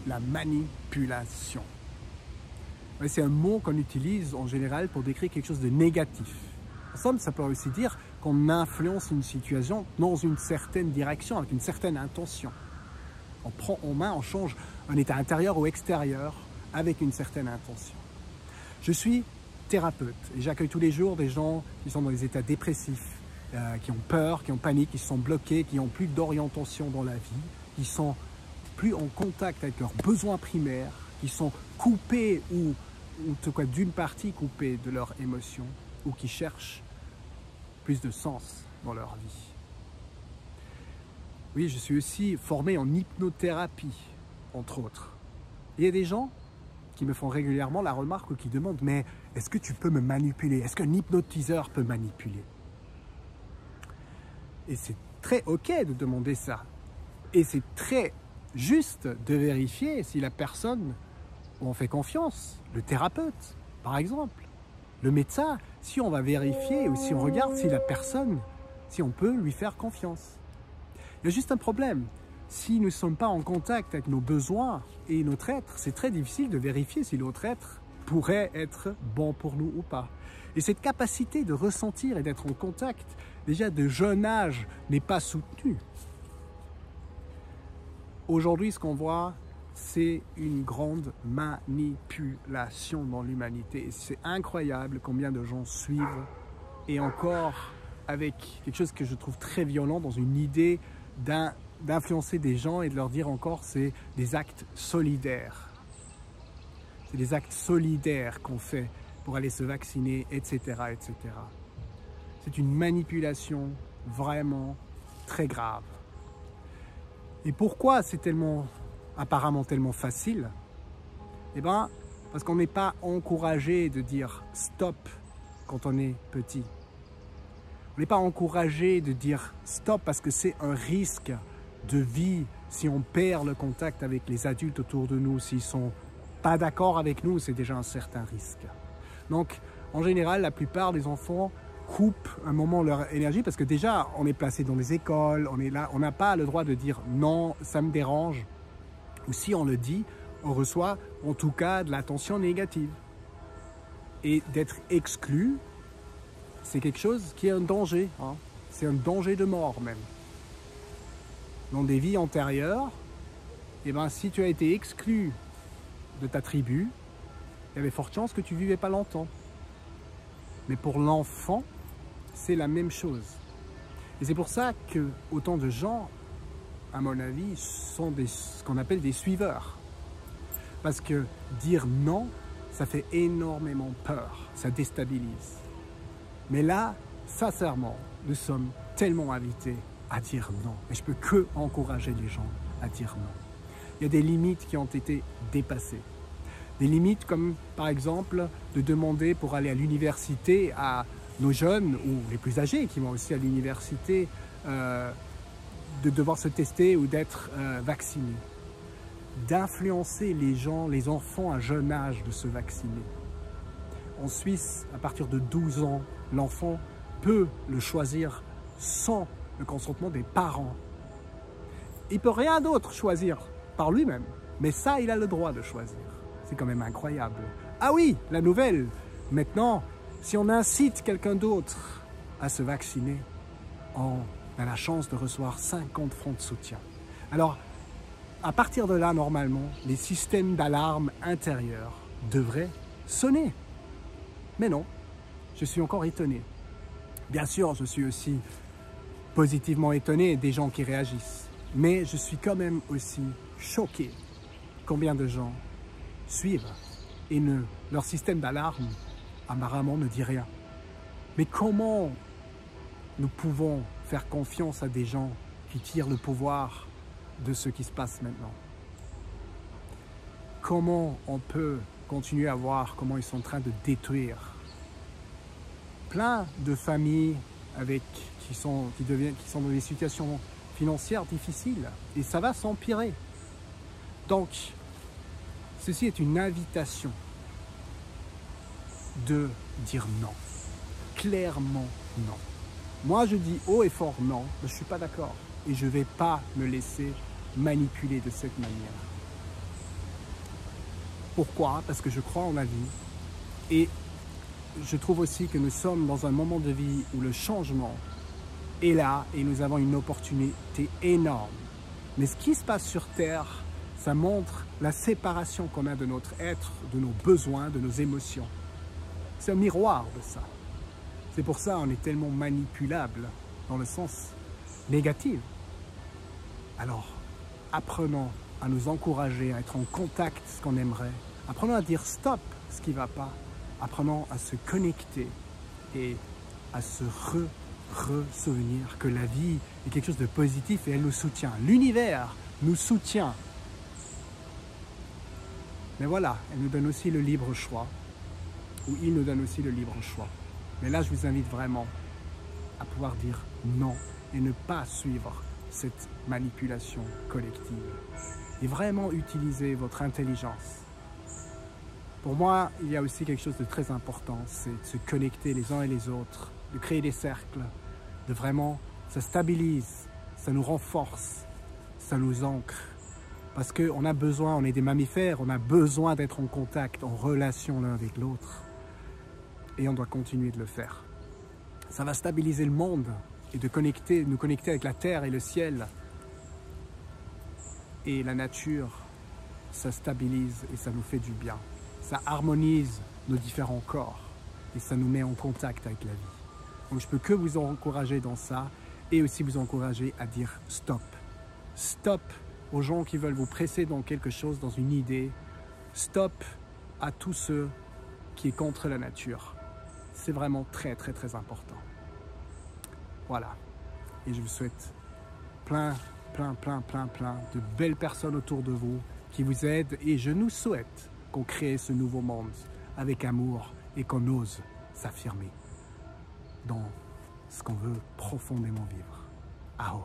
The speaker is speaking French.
la manipulation. C'est un mot qu'on utilise en général pour décrire quelque chose de négatif. En somme, ça peut aussi dire qu'on influence une situation dans une certaine direction, avec une certaine intention. On prend en main, on change un état intérieur ou extérieur avec une certaine intention. Je suis thérapeute et j'accueille tous les jours des gens qui sont dans des états dépressifs, qui ont peur, qui ont panique, qui sont bloqués, qui n'ont plus d'orientation dans la vie, qui sont plus en contact avec leurs besoins primaires, qui sont coupés ou en tout cas d'une partie coupés de leurs émotions ou qui cherchent plus de sens dans leur vie. Oui, je suis aussi formé en hypnothérapie, entre autres. Il y a des gens qui me font régulièrement la remarque ou qui demandent « Mais est-ce que tu peux me manipuler? Est-ce qu'un hypnotiseur peut manipuler ?» Et c'est très OK de demander ça. Et c'est très juste de vérifier si la personne où on fait confiance, le thérapeute par exemple, le médecin, si on va vérifier ou si on regarde si la personne, si on peut lui faire confiance. Il y a juste un problème. Si nous ne sommes pas en contact avec nos besoins et notre être, c'est très difficile de vérifier si l'autre être pourrait être bon pour nous ou pas. Et cette capacité de ressentir et d'être en contact, déjà de jeune âge, n'est pas soutenue. Aujourd'hui, ce qu'on voit, c'est une grande manipulation dans l'humanité. C'est incroyable combien de gens suivent et encore avec quelque chose que je trouve très violent dans une idée d'influencer des gens et de leur dire encore c'est des actes solidaires. C'est des actes solidaires qu'on fait pour aller se vacciner, etc., etc. C'est une manipulation vraiment très grave. Et pourquoi c'est apparemment tellement facile? Eh bien, parce qu'on n'est pas encouragé de dire stop quand on est petit. On n'est pas encouragé de dire stop parce que c'est un risque de vie si on perd le contact avec les adultes autour de nous, s'ils ne sont pas d'accord avec nous, c'est déjà un certain risque. Donc, en général, la plupart des enfants coupent un moment leur énergie parce que déjà, on est placé dans les écoles, on est là, on n'a pas le droit de dire non, ça me dérange. Ou si on le dit, on reçoit en tout cas de l'attention négative. Et d'être exclu, c'est quelque chose qui est un danger. Hein. C'est un danger de mort même. Dans des vies antérieures, eh ben, si tu as été exclu de ta tribu, il y avait forte chance que tu ne vivais pas longtemps. Mais pour l'enfant, c'est la même chose. Et c'est pour ça que autant de gens, à mon avis, sont ce qu'on appelle des suiveurs. Parce que dire non, ça fait énormément peur, ça déstabilise. Mais là, sincèrement, nous sommes tellement invités à dire non. Et je ne peux que encourager les gens à dire non. Il y a des limites qui ont été dépassées. Des limites comme, par exemple, de demander pour aller à l'université à nos jeunes ou les plus âgés qui vont aussi à l'université de devoir se tester ou d'être vaccinés. D'influencer les gens, les enfants à jeune âge de se vacciner. En Suisse, à partir de 12 ans, l'enfant peut le choisir sans le consentement des parents. Il ne peut rien d'autre choisir par lui-même, mais ça, il a le droit de choisir. C'est quand même incroyable. Ah oui, la nouvelle, maintenant, si on incite quelqu'un d'autre à se vacciner, on a la chance de recevoir 50 francs de soutien. Alors, à partir de là, normalement, les systèmes d'alarme intérieurs devraient sonner. Mais non, je suis encore étonné. Bien sûr, je suis aussi positivement étonné des gens qui réagissent. Mais je suis quand même aussi choqué combien de gens suivent et leur système d'alarme apparemment ne dit rien. Mais comment nous pouvons faire confiance à des gens qui tirent le pouvoir de ce qui se passe maintenant? Comment on peut continuer à voir comment ils sont en train de détruire plein de familles qui sont dans des situations financières difficiles et ça va s'empirer. Donc, ceci est une invitation de dire non, clairement non. Moi, je dis haut et fort non, je ne suis pas d'accord et je ne vais pas me laisser manipuler de cette manière. Pourquoi? Parce que je crois en la vie. Et je trouve aussi que nous sommes dans un moment de vie où le changement est là et nous avons une opportunité énorme. Mais ce qui se passe sur Terre, ça montre la séparation qu'on a de notre être, de nos besoins, de nos émotions. C'est un miroir de ça. C'est pour ça qu'on est tellement manipulable dans le sens négatif. Alors, apprenons à nous encourager, à être en contact ce qu'on aimerait. Apprenons à dire stop ce qui ne va pas. Apprenons à se connecter et à se re-souvenir que la vie est quelque chose de positif et elle nous soutient. L'univers nous soutient. Mais voilà, elle nous donne aussi le libre choix, ou il nous donne aussi le libre choix. Mais là, je vous invite vraiment à pouvoir dire non et ne pas suivre cette manipulation collective. Et vraiment utiliser votre intelligence. Pour moi, il y a aussi quelque chose de très important, c'est de se connecter les uns et les autres, de créer des cercles, de vraiment, ça stabilise, ça nous renforce, ça nous ancre. Parce qu'on a besoin, on est des mammifères, on a besoin d'être en contact, en relation l'un avec l'autre. Et on doit continuer de le faire. Ça va stabiliser le monde et de nous connecter avec la terre et le ciel. Et la nature, ça stabilise et ça nous fait du bien. Ça harmonise nos différents corps et ça nous met en contact avec la vie. Donc je peux que vous encourager dans ça et aussi vous encourager à dire stop. Stop aux gens qui veulent vous presser dans quelque chose, dans une idée. Stop à tous ceux qui est contre la nature. C'est vraiment très très très important. Voilà. Et je vous souhaite plein de belles personnes autour de vous qui vous aident et je nous souhaite qu'on crée ce nouveau monde avec amour et qu'on ose s'affirmer dans ce qu'on veut profondément vivre. Aho.